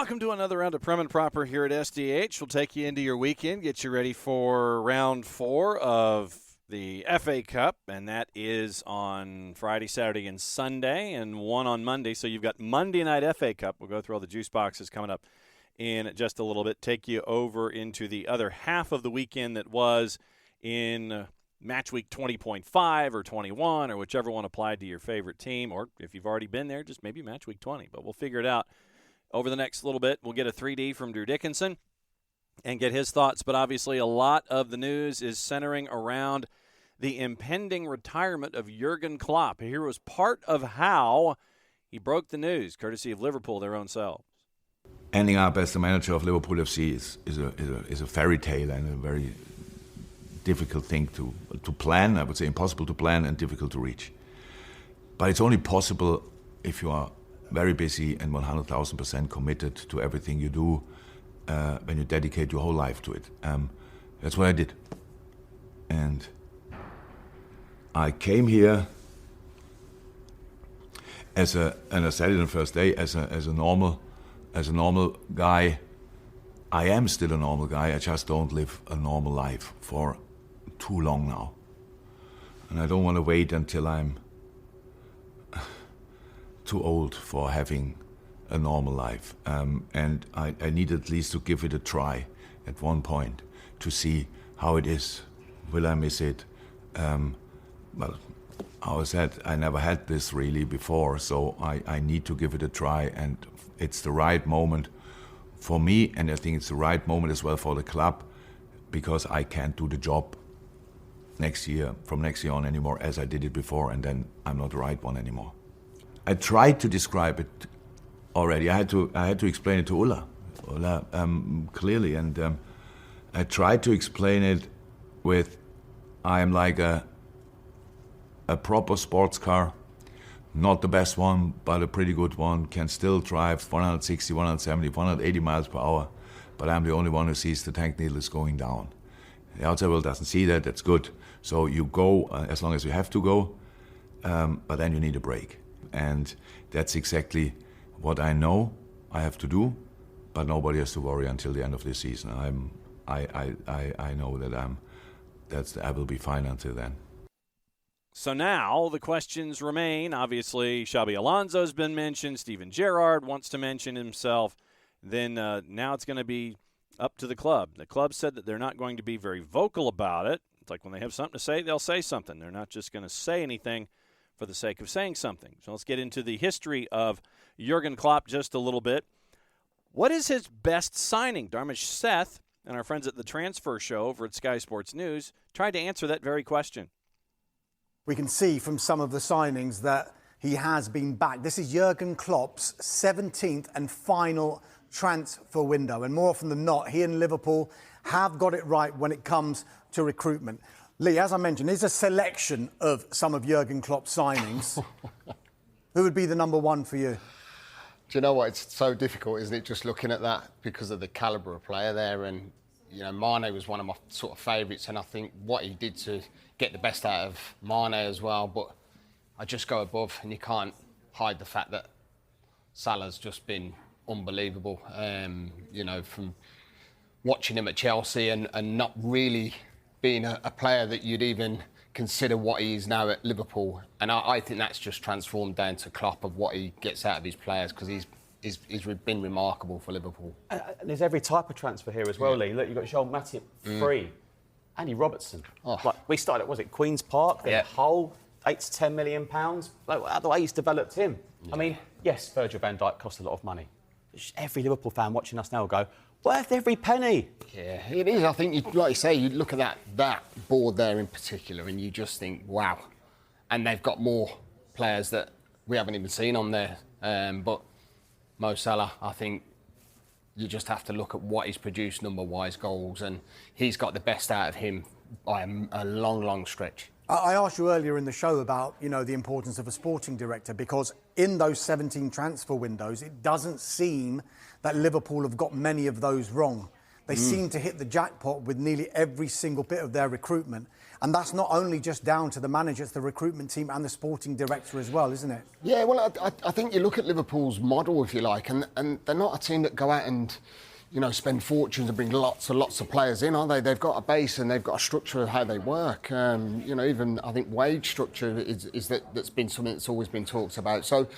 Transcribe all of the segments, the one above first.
Welcome to another round of Prem and Proper here at SDH. We'll take you into your weekend, get you ready for round 4 of the FA Cup, and that is on Friday, Saturday, and Sunday, and one on Monday. So you've got Monday night FA Cup. We'll go through all the juice boxes coming up in just a little bit, take you over into the other half of the weekend that was in match week 20.5 or 21 or whichever one applied to your favorite team, or if you've already been there, just maybe match week 20. But we'll figure it out over the next little bit. We'll get a 3D from Drew Dickinson and get his thoughts. But obviously a lot of the news is centering around the impending retirement of Jurgen Klopp. Here was part of how he broke the news, courtesy of Liverpool, their own selves. Ending up as the manager of Liverpool FC is a fairy tale and a very difficult thing to plan. I would say impossible to plan and difficult to reach. But it's only possible if you are very busy and 100,000% committed to everything you do when you dedicate your whole life to it. That's what I did. And I came here and I said it on the first day, as a normal guy. I am still a normal guy, I just don't live a normal life for too long now. And I don't want to wait until I'm too old for having a normal life. And I need at least to give it a try at one point to see how it is. Will I miss it? Well, I said I never had this really before, so I need to give it a try, and it's the right moment for me, and I think it's the right moment as well for the club, because I can't do the job from next year on anymore as I did it before, and then I'm not the right one anymore. I tried to describe it already. I had to explain it to Ulla clearly, and I tried to explain it with, I am like a proper sports car, not the best one, but a pretty good one, can still drive 160, 170, 180 miles per hour, but I'm the only one who sees the tank needle is going down. The outside world doesn't see that, that's good. So you go as long as you have to go, but then you need a break. And that's exactly what I know I have to do, but nobody has to worry until the end of this season. I know that I will be fine until then. So now the questions remain. Obviously, Xabi Alonso's been mentioned. Steven Gerrard wants to mention himself. Then now it's going to be up to the club. The club said that they're not going to be very vocal about it. It's like when they have something to say, they'll say something. They're not just going to say anything for the sake of saying something. So let's get into the history of Jurgen Klopp just a little bit. What is his best signing? Darmish Seth and our friends at the Transfer Show over at Sky Sports News tried to answer that very question. We can see from some of the signings that he has been back. This is Jurgen Klopp's 17th and final transfer window. And more often than not, he and Liverpool have got it right when it comes to recruitment. Lee, as I mentioned, here's a selection of some of Jurgen Klopp's signings. Who would be the number one for you? Do you know what? It's so difficult, isn't it, just looking at that because of the calibre of player there. And, you know, Mane was one of my sort of favourites, and I think what he did to get the best out of Mane as well. But I just go above, and you can't hide the fact that Salah's just been unbelievable. You know, from watching him at Chelsea and not really being a player that you'd even consider what he is now at Liverpool. And I think that's just transformed down to Klopp of what he gets out of his players, because he's been remarkable for Liverpool. And there's every type of transfer here as well, Lee. Look, you've got Joel Matip free, Andy Robertson. Oh. Like, we started, was it Queen's Park, then Hull, £8 to £10 million. Like, the way he's developed him. Yeah. I mean, yes, Virgil van Dijk cost a lot of money. Every Liverpool fan watching us now will go, worth every penny. Yeah, it is. I think, like you say, you look at that board there in particular, and you just think, wow. And they've got more players that we haven't even seen on there. But Mo Salah, I think you just have to look at what he's produced number-wise, goals, and he's got the best out of him by a long, long stretch. I asked you earlier in the show about, you know, the importance of a sporting director, because in those 17 transfer windows, it doesn't seem that Liverpool have got many of those wrong. They seem to hit the jackpot with nearly every single bit of their recruitment. And that's not only just down to the manager, it's the recruitment team and the sporting director as well, isn't it? Yeah, well, I think you look at Liverpool's model, if you like, and they're not a team that go out and, spend fortunes and bring lots of players in, are they? They've got a base and they've got a structure of how they work. Even I think wage structure that's been something that's always been talked about. So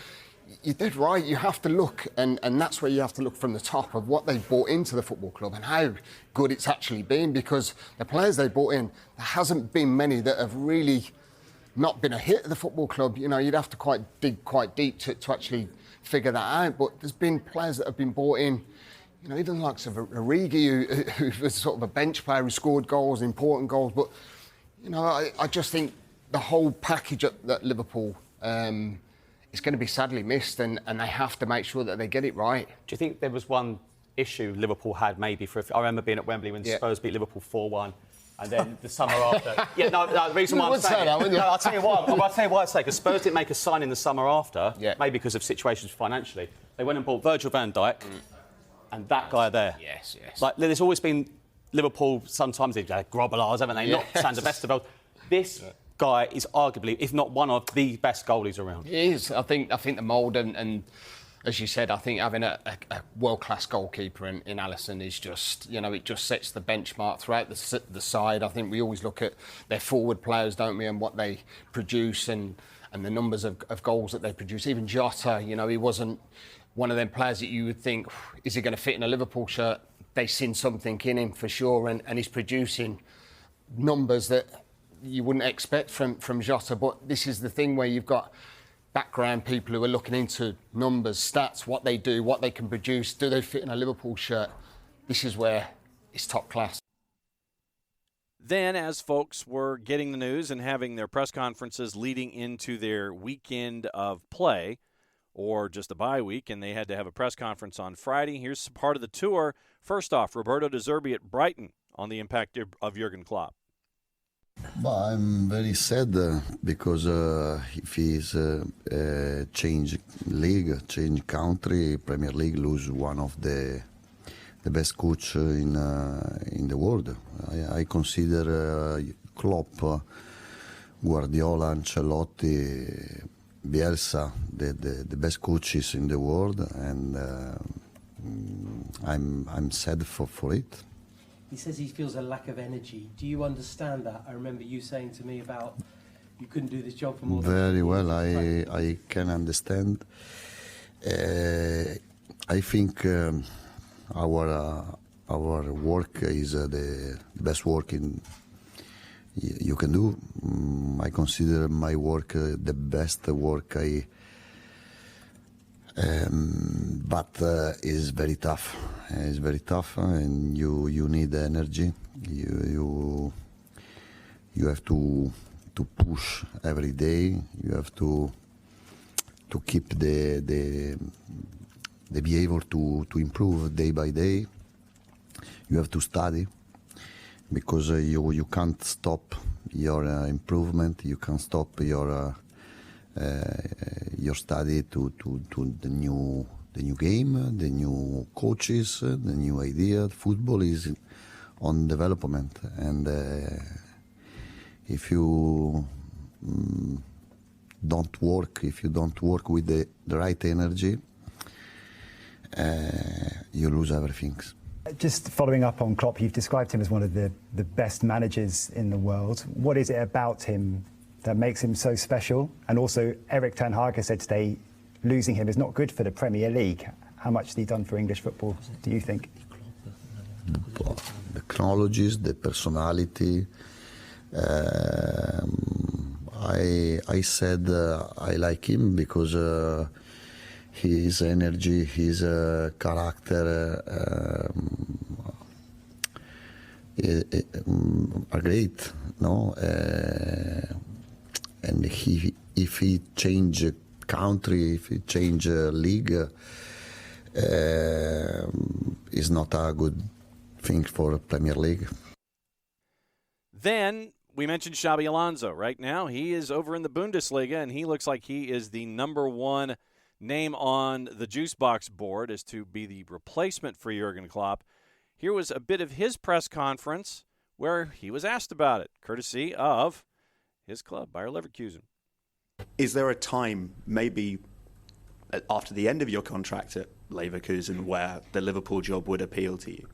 you're dead right. You have to look, and that's where you have to look from the top of what they've bought into the football club and how good it's actually been. Because the players they bought in, there hasn't been many that have really not been a hit at the football club. You'd have to dig quite deep to actually figure that out. But there's been players that have been bought in. Even the likes of Origi, who was sort of a bench player who scored goals, important goals. But, I just think the whole package at Liverpool is going to be sadly missed, and they have to make sure that they get it right. Do you think there was one issue Liverpool had maybe I remember being at Wembley when Spurs beat Liverpool 4-1. And then the summer after... the reason why I'm saying that, wouldn't you? I'll tell you why I say, because Spurs didn't make a signing the summer after, maybe because of situations financially. They went and bought Virgil van Dijk and that guy there. Yes. Like, there's always been Liverpool, sometimes they've had grobbelars, haven't they? Not Sander Westerveld. This guy is arguably, if not one of the best goalies around. He is. I think the mould and as you said, I think having a world-class goalkeeper in Alisson is just, it just sets the benchmark throughout the side. I think we always look at their forward players, don't we, and what they produce and the numbers of goals that they produce. Even Jota, he wasn't one of them players that you would think, is he going to fit in a Liverpool shirt? They've seen something in him for sure, and he's producing numbers that you wouldn't expect from Jota. But this is the thing where you've got background people who are looking into numbers, stats, what they do, what they can produce. Do they fit in a Liverpool shirt? This is where it's top class. Then, as folks were getting the news and having their press conferences leading into their weekend of play, or just a bye week, and they had to have a press conference on Friday. Here's part of the tour. First off, Roberto De Zerbi at Brighton on the impact of Jurgen Klopp. Well, I'm very sad because if he's change league, change country, Premier League, lose one of the best coach in the world. I consider Klopp, Guardiola, Ancelotti, Bielsa the best coaches in the world, and I'm sad for it. He says he feels a lack of energy. Do you understand that? I remember you saying to me about you couldn't do this job for more than very well. I can understand. I think our work is the best work you can do. I consider my work the best work but it's very tough. It's very tough, and you need energy. You have to push every day. You have to keep the be able to improve day by day. You have to study, because you can't stop your improvement. You can't stop your study to the new game, the new coaches, the new idea. Football is on development, and if you don't work with the right energy, you lose everything. Just following up on Klopp, you've described him as one of the best managers in the world. What is it about him that makes him so special? And also, Erik ten Hag has said today, losing him is not good for the Premier League. How much has he done for English football, do you think? The technologies, the personality. I said I like him because his energy, his character are great, no? And if he change country, if he change league, is not a good thing for Premier League. Then we mentioned Xabi Alonso. Right now, he is over in the Bundesliga, and he looks like he is the number one name on the juicebox board as to be the replacement for Jurgen Klopp. Here was a bit of his press conference where he was asked about it, courtesy of his club, Bayer Leverkusen. Is there a time, maybe after the end of your contract at Leverkusen, where the Liverpool job would appeal to you?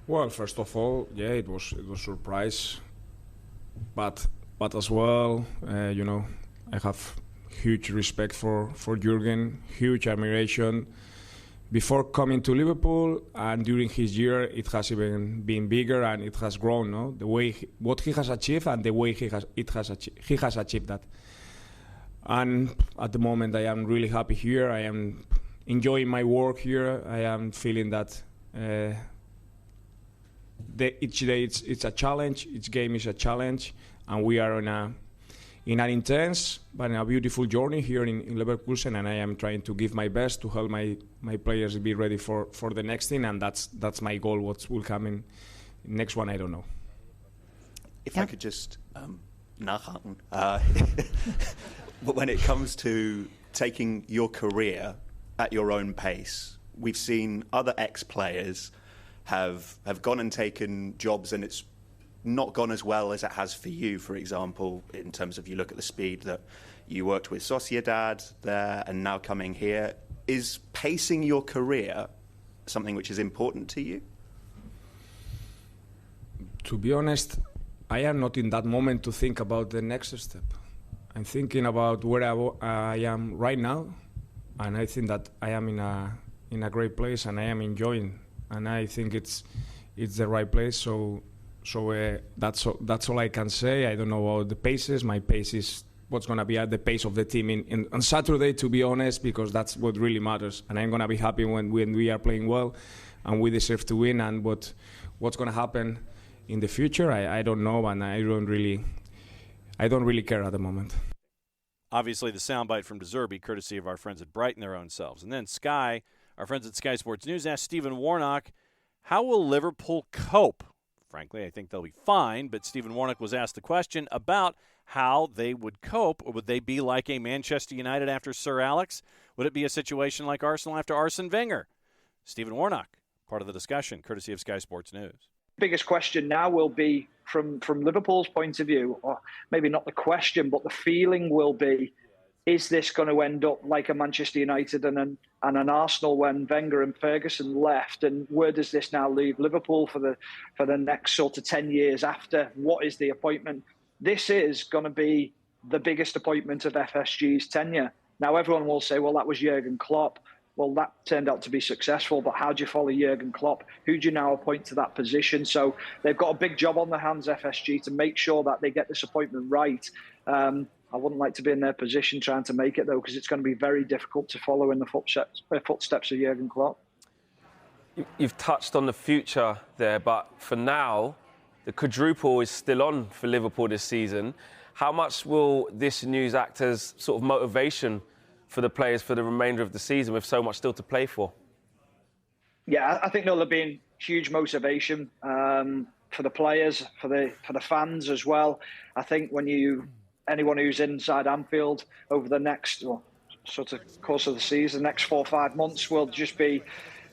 Well, first of all, yeah, it was a surprise, but as well, I have huge respect for Jurgen, huge admiration. Before coming to Liverpool and during his year, it has even been bigger and it has grown. No, the way what he has achieved and the way he has achieved that. And at the moment, I am really happy here. I am enjoying my work here. I am feeling that each day it's a challenge. Each game is a challenge, and we are in an intense but in a beautiful journey here in Leverkusen, and I am trying to give my best to help my players be ready for the next thing, and that's my goal. What will come in next one, I don't know. If I could just nachhaken, but when it comes to taking your career at your own pace, we've seen other ex-players have gone and taken jobs, and it's not gone as well as it has for you, for example, in terms of you look at the speed that you worked with Sociedad there and now coming here. Is pacing your career something which is important to you? To be honest, I am not in that moment to think about the next step. I'm thinking about where I am right now, and I think that I am in a great place and I am enjoying, and I think it's the right place. So that's all I can say. I don't know about the paces. My pace is what's going to be at the pace of the team on Saturday, to be honest, because that's what really matters. And I'm going to be happy when we are playing well and we deserve to win. And what's going to happen in the future, I don't know, and I don't really care at the moment. Obviously, the soundbite from De Zerbi, courtesy of our friends at Brighton their own selves. And then Sky, our friends at Sky Sports News, asked Stephen Warnock, how will Liverpool cope? Frankly, I think they'll be fine, but Stephen Warnock was asked the question about how they would cope, or would they be like a Manchester United after Sir Alex? Would it be a situation like Arsenal after Arsene Wenger? Stephen Warnock, part of the discussion, courtesy of Sky Sports News. Biggest question now will be from Liverpool's point of view, or maybe not the question, but the feeling will be, is this going to end up like a Manchester United and an Arsenal when Wenger and Ferguson left? And where does this now leave Liverpool for the next sort of 10 years after? What is the appointment? This is going to be the biggest appointment of FSG's tenure. Now, everyone will say, well, that was Jurgen Klopp. Well, that turned out to be successful, but how do you follow Jurgen Klopp? Who do you now appoint to that position? So they've got a big job on their hands, FSG, to make sure that they get this appointment right. I wouldn't like to be in their position trying to make it, though, because it's going to be very difficult to follow in the footsteps of Jurgen Klopp. You've touched on the future there, but for now, the quadruple is still on for Liverpool this season. How much will this news act as sort of motivation for the players for the remainder of the season with so much still to play for? Yeah, I think there'll have been huge motivation for the players, for the fans as well. I think anyone who's inside Anfield over the next sort of course of the season, next 4 or 5 months, will just be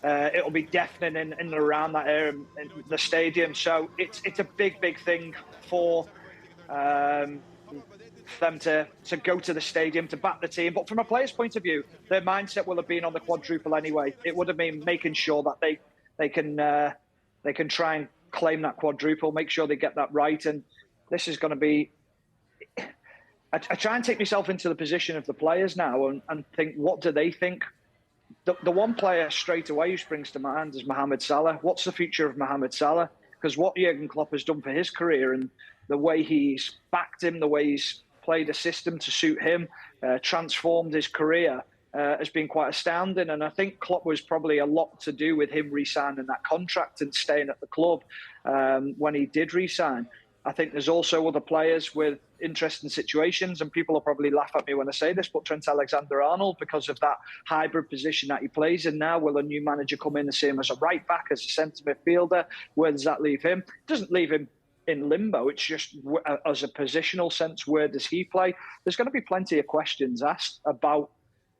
it'll be deafening in and around that area in the stadium. So it's a big thing for them to go to the stadium to back the team. But from a player's point of view, their mindset will have been on the quadruple anyway. It would have been making sure that they can try and claim that quadruple, make sure they get that right. And this is going to be. I try and take myself into the position of the players now and think, what do they think? The one player straight away who springs to mind is Mohamed Salah. What's the future of Mohamed Salah? Because what Jurgen Klopp has done for his career and the way he's backed him, the way he's played a system to suit him, transformed his career, has been quite astounding. And I think Klopp was probably a lot to do with him re-signing that contract and staying at the club when he did re-sign. I think there's also other players with interesting situations, and people will probably laugh at me when I say this, but Trent Alexander-Arnold, because of that hybrid position that he plays in now, will a new manager come in the same as a right back, as a centre midfielder? Where does that leave him? It doesn't leave him in limbo. It's just, as a positional sense, where does he play? There's going to be plenty of questions asked about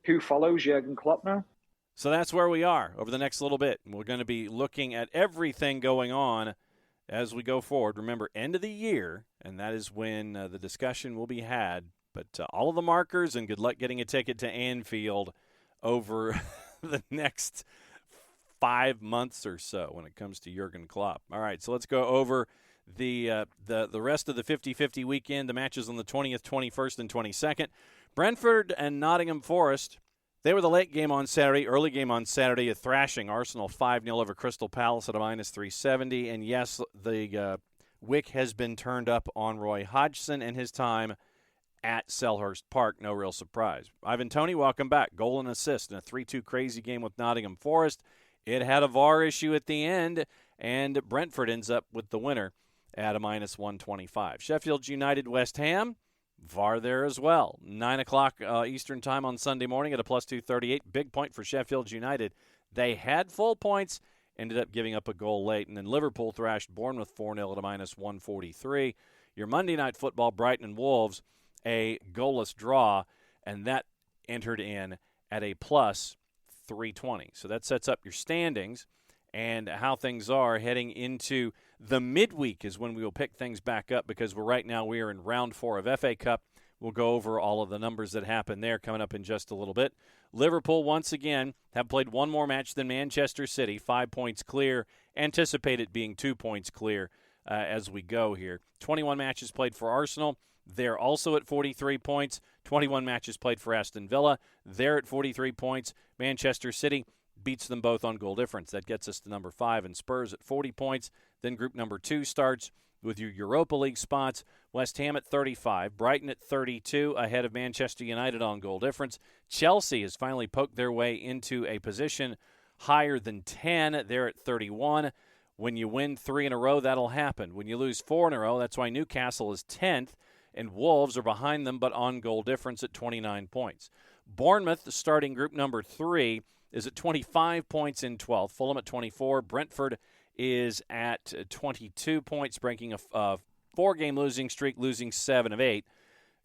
who follows Jurgen Klopp now. So that's where we are over the next little bit. And we're going to be looking at everything going on as we go forward. Remember, end of the year, and that is when the discussion will be had. But all of the markers, and good luck getting a ticket to Anfield over the next 5 months or so when it comes to Jurgen Klopp. All right, so let's go over the rest of the 50-50 weekend, the matches on the 20th, 21st, and 22nd. Brentford and Nottingham Forest. They were the late game on Saturday, early game on Saturday, a thrashing Arsenal 5-0 over Crystal Palace at a -370. And yes, the wick has been turned up on Roy Hodgson and his time at Selhurst Park. No real surprise. Ivan Toney, welcome back. Goal and assist in a 3-2 crazy game with Nottingham Forest. It had a VAR issue at the end, and Brentford ends up with the winner at a -125. Sheffield United, West Ham. VAR there as well. 9 o'clock Eastern time on Sunday morning at a +238. Big point for Sheffield United. They had full points, ended up giving up a goal late. And then Liverpool thrashed Bournemouth 4-0 at a -143. Your Monday Night Football, Brighton and Wolves, a goalless draw, and that entered in at a +320. So that sets up your standings and how things are heading into the midweek is when we will pick things back up, because right now we are in round 4 of FA Cup. We'll go over all of the numbers that happen there coming up in just a little bit. Liverpool, once again, have played one more match than Manchester City, 5 points clear. Anticipate it being 2 points clear as we go here. 21 matches played for Arsenal. They're also at 43 points. 21 matches played for Aston Villa. They're at 43 points. Manchester City beats them both on goal difference. That gets us to number 5, and Spurs at 40 points. Then group number 2 starts with your Europa League spots. West Ham at 35, Brighton at 32, ahead of Manchester United on goal difference. Chelsea has finally poked their way into a position higher than 10. They're at 31. When you win 3 in a row, that'll happen. When you lose 4 in a row, that's why Newcastle is 10th, and Wolves are behind them, but on goal difference at 29 points. Bournemouth, starting group number 3, is at 25 points in 12th. Fulham at 24. Brentford is at 22 points, breaking a 4-game losing streak, losing 7 of 8.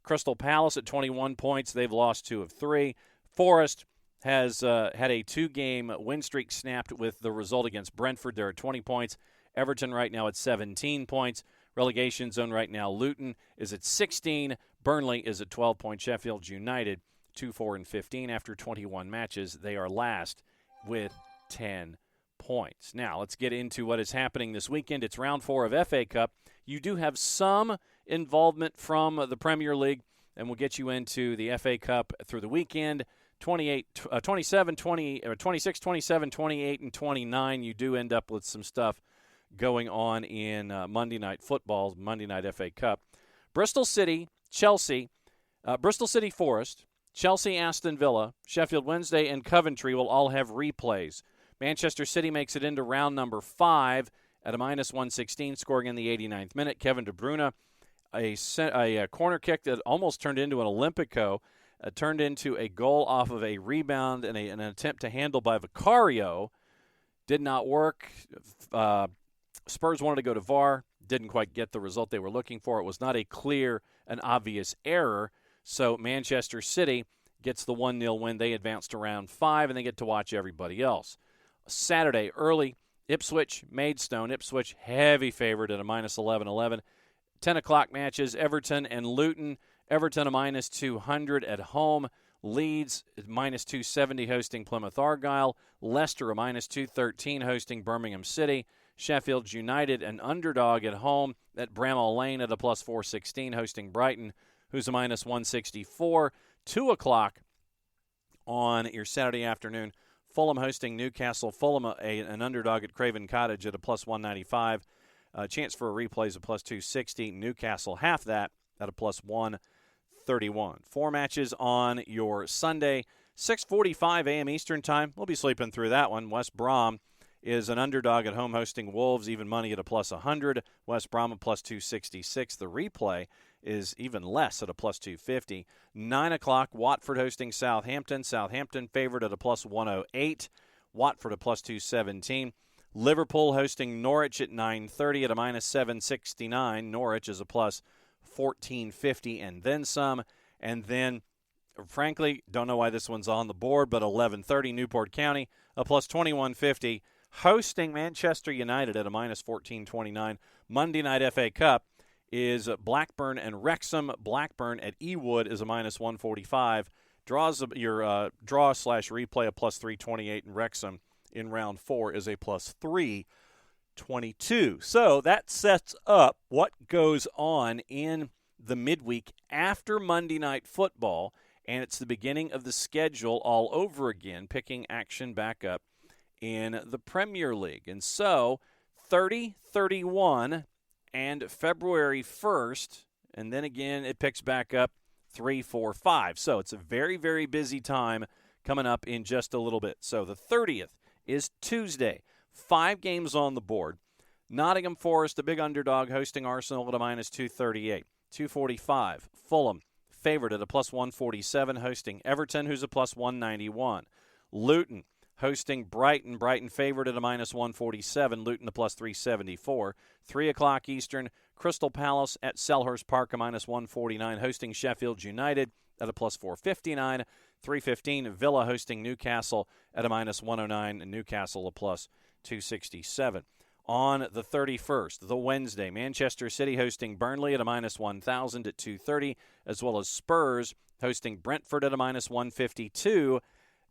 Crystal Palace at 21 points. They've lost 2 of 3. Forest has had a 2-game win streak snapped with the result against Brentford. They're at 20 points. Everton right now at 17 points. Relegation zone right now, Luton is at 16. Burnley is at 12 points. Sheffield United 2-4-15 after 21 matches. They are last with 10 points. Now, let's get into what is happening this weekend. It's round 4 of FA Cup. You do have some involvement from the Premier League, and we'll get you into the FA Cup through the weekend. 26, 27, 28, and 29. You do end up with some stuff going on in Monday Night Football, Monday Night FA Cup. Bristol City, Chelsea, Bristol City Forest, Chelsea, Aston Villa, Sheffield Wednesday, and Coventry will all have replays. Manchester City makes it into round number 5 at a -116, scoring in the 89th minute. Kevin De Bruyne, a corner kick that almost turned into an Olympico, turned into a goal off of a rebound and an attempt to handle by Vicario. Did not work. Spurs wanted to go to VAR. Didn't quite get the result they were looking for. It was not a clear and obvious error. So Manchester City gets the 1-0 win. They advance to round 5, and they get to watch everybody else. Saturday, early, Ipswich, Maidstone. Ipswich, heavy favorite at a -11-11. 10 o'clock matches, Everton and Luton. Everton a -200 at home. Leeds -270 hosting Plymouth Argyle. Leicester a -213 hosting Birmingham City. Sheffield United an underdog at home at Bramall Lane at a +416 hosting Brighton, who's a -164. 2 o'clock on your Saturday afternoon. Fulham hosting Newcastle. Fulham an underdog at Craven Cottage at a +195. Chance for a replay is a +260. Newcastle half that at a +131. 4 matches on your Sunday. 6:45 a.m. Eastern Time. We'll be sleeping through that one. West Brom is an underdog at home hosting Wolves, even money at a +100. West Brom a +266. The replay is even less at a +250. 9 o'clock, Watford hosting Southampton. Southampton favored at a +108. Watford a +217. Liverpool hosting Norwich at 9:30 at a -769. Norwich is a +1450 and then some. And then frankly, don't know why this one's on the board, but 11:30 Newport County, a plus 2150, hosting Manchester United at a minus 1429. Monday night FA Cup is Blackburn and Wrexham. Blackburn at Ewood is a minus 145. Your draw/replay a plus 328, and Wrexham in round 4 is a plus 322. So that sets up what goes on in the midweek after Monday Night Football, and it's the beginning of the schedule all over again, picking action back up in the Premier League. And so 30, 31, and February 1st, and then again it picks back up 3, 4, 5. So it's a very, very busy time coming up in just a little bit. So the 30th is Tuesday. 5 games on the board. Nottingham Forest, a big underdog, hosting Arsenal at a minus 238. 245. Fulham, favored at a plus 147, hosting Everton, who's a plus 191. Luton, hosting Brighton. Brighton favored at a minus 147. Luton a plus 374. 3 o'clock Eastern, Crystal Palace at Selhurst Park a minus 149, hosting Sheffield United at a plus 459. 3:15 Villa hosting Newcastle at a minus 109, and Newcastle a plus 267. On the 31st, the Wednesday, Manchester City hosting Burnley at a minus 1,000 at 2:30, as well as Spurs hosting Brentford at a minus 152,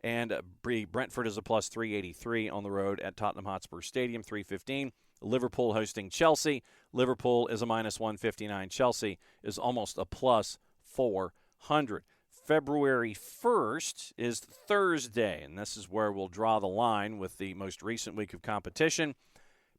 and Brentford is a plus 383 on the road at Tottenham Hotspur Stadium. 3:15, Liverpool hosting Chelsea. Liverpool is a minus 159. Chelsea is almost a plus 400. February 1st is Thursday, and this is where we'll draw the line with the most recent week of competition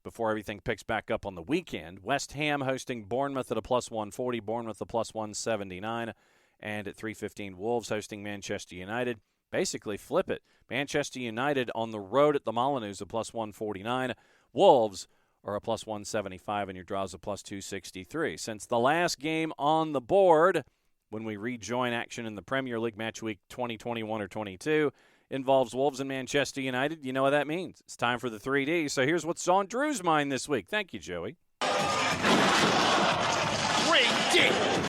before everything picks back up on the weekend. West Ham hosting Bournemouth at a plus 140, Bournemouth a plus 179, and at 3:15 Wolves hosting Manchester United. Basically flip it. Manchester United on the road at the Molineux a plus 149, Wolves are a plus 175, and your draws a plus 263. Since the last game on the board, when we rejoin action in the Premier League match week 2021 or 22, involves Wolves and Manchester United, you know what that means. It's time for the 3D. So here's what's on Drew's mind this week. Thank you, Joey. 3D.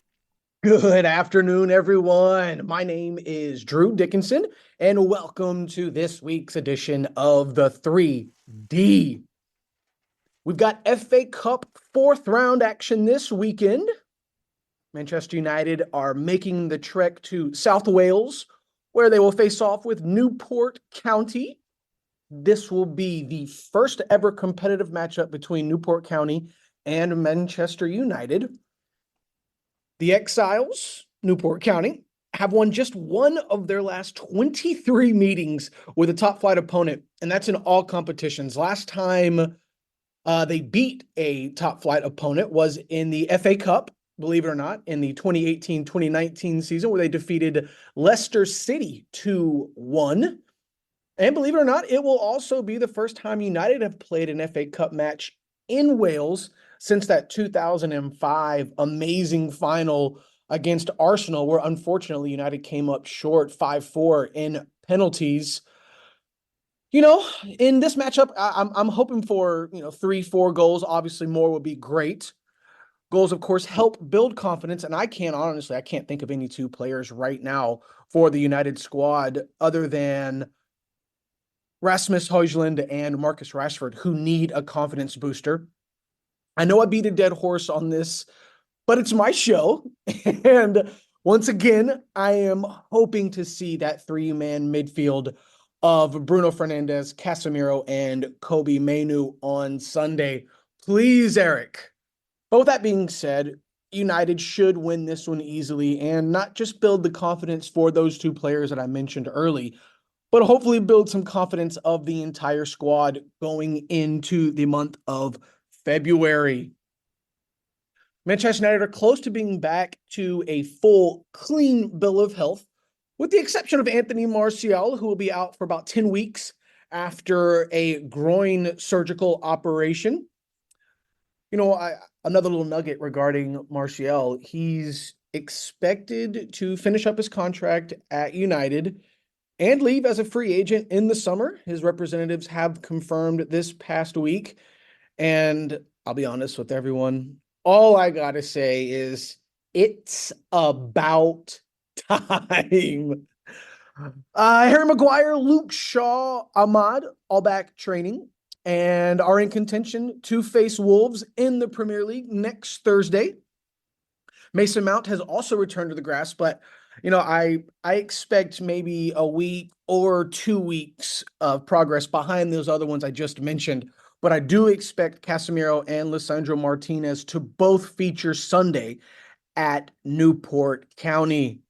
Good afternoon, everyone. My name is Drew Dickinson, and welcome to this week's edition of the 3D. We've got FA Cup 4th round action this weekend. Manchester United are making the trek to South Wales, where they will face off with Newport County. This will be the first ever competitive matchup between Newport County and Manchester United. The Exiles, Newport County, have won just one of their last 23 meetings with a top-flight opponent, and that's in all competitions. Last time they beat a top-flight opponent was in the FA Cup, believe it or not, in the 2018-2019 season, where they defeated Leicester City 2-1. And believe it or not, it will also be the first time United have played an FA Cup match in Wales since that 2005 amazing final against Arsenal, where unfortunately United came up short 5-4 in penalties. You know, in this matchup, I'm hoping for, 3-4 goals. Obviously, more would be great. Goals, of course, help build confidence, and I can't think of any 2 players right now for the United squad other than Rasmus Højlund and Marcus Rashford, who need a confidence booster. I know I beat a dead horse on this, but it's my show, and once again, I am hoping to see that 3-man midfield of Bruno Fernandes, Casemiro, and Kobe Mainoo on Sunday. Please, Eric. But with that being said, United should win this one easily and not just build the confidence for those 2 players that I mentioned early, but hopefully build some confidence of the entire squad going into the month of February. Manchester United are close to being back to a full, clean bill of health, with the exception of Anthony Martial, who will be out for about 10 weeks after a groin surgical operation. Another little nugget regarding Martial, he's expected to finish up his contract at United and leave as a free agent in the summer. His representatives have confirmed this past week. And I'll be honest with everyone, all I got to say is it's about time. Harry Maguire, Luke Shaw, Ahmad, all back training and are in contention to face Wolves in the Premier League next Thursday. Mason Mount has also returned to the grass, but I expect maybe a week or 2 weeks of progress behind those other ones I just mentioned. But I do expect Casemiro and Lisandro Martinez to both feature Sunday at Newport County.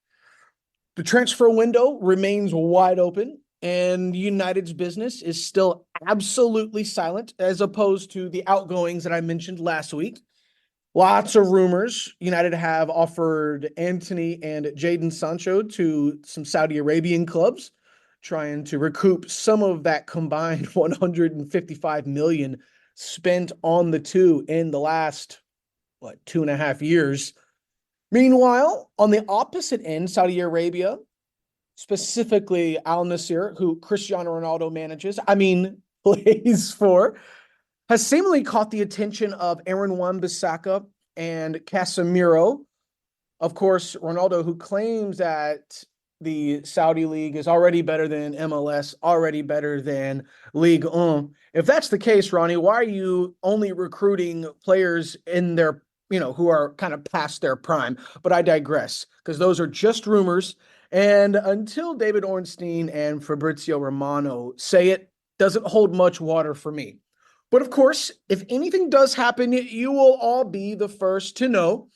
The transfer window remains wide open, and United's business is still absolutely silent as opposed to the outgoings that I mentioned last week. Lots of rumors. United have offered Anthony and Jadon Sancho to some Saudi Arabian clubs, trying to recoup some of that combined 155 million spent on the two in the last, 2.5 years. Meanwhile, on the opposite end, Saudi Arabia, specifically Al Nassr, who Cristiano Ronaldo plays for, has seemingly caught the attention of Aaron Wan-Bissaka and Casemiro. Of course, Ronaldo, who claims that the Saudi League is already better than MLS, already better than Ligue 1. If that's the case, Ronnie, why are you only recruiting players in their, who are kind of past their prime? But I digress, because those are just rumors. And until David Ornstein and Fabrizio Romano say it, doesn't hold much water for me. But of course, if anything does happen, you will all be the first to know.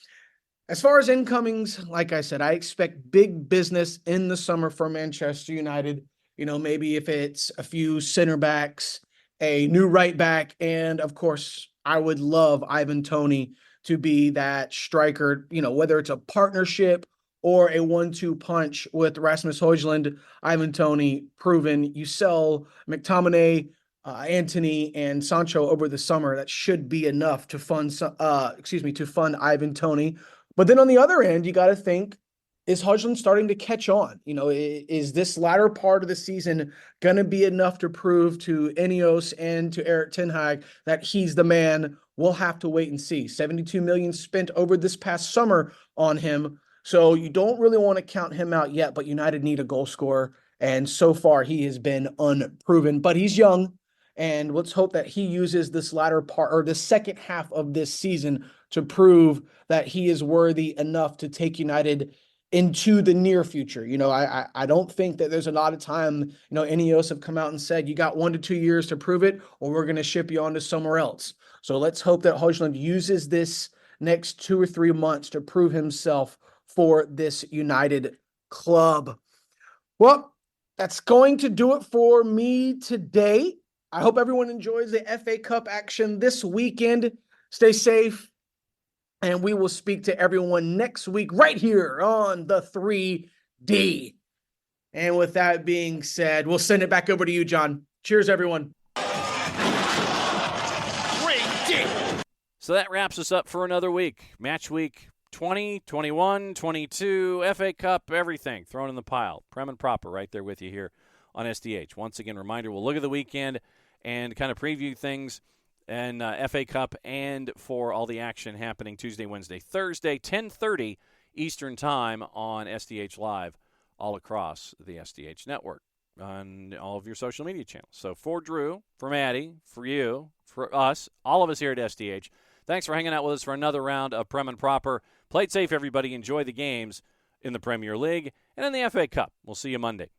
As far as incomings, like I said, I expect big business in the summer for Manchester United. Maybe if it's a few center backs, a new right back, and of course, I would love Ivan Toney to be that striker, whether it's a partnership or a 1-2 punch with Rasmus Højlund. Ivan Toney, proven. You sell McTominay, Anthony, and Sancho over the summer. That should be enough to fund Ivan Toney. But then on the other end, you got to think, is Højlund starting to catch on? Is this latter part of the season going to be enough to prove to Ineos and to Erik ten Hag that he's the man? We'll have to wait and see. 72 million spent over this past summer on him. So you don't really want to count him out yet, but United need a goal scorer. And so far he has been unproven, but he's young. And let's hope that he uses this latter part or the second half of this season to prove that he is worthy enough to take United into the near future. I don't think that there's a lot of time, Ineos have come out and said, you got 1 to 2 years to prove it, or we're going to ship you on to somewhere else. So let's hope that Højlund uses this next 2 or 3 months to prove himself for this United club. Well, that's going to do it for me today. I hope everyone enjoys the FA Cup action this weekend. Stay safe, and we will speak to everyone next week right here on the 3D. And with that being said, we'll send it back over to you, John. Cheers, everyone. So that wraps us up for another week. Match week 20, 21, 22, FA Cup, everything thrown in the pile. Prem and Proper right there with you here on SDH. Once again, reminder, we'll look at the weekend and kind of preview things and FA Cup and for all the action happening Tuesday, Wednesday, Thursday, 10:30 Eastern Time on SDH Live all across the SDH network on all of your social media channels. So for Drew, for Maddie, for you, for us, all of us here at SDH, thanks for hanging out with us for another round of Prem and Proper. Play it safe, everybody. Enjoy the games in the Premier League and in the FA Cup. We'll see you Monday.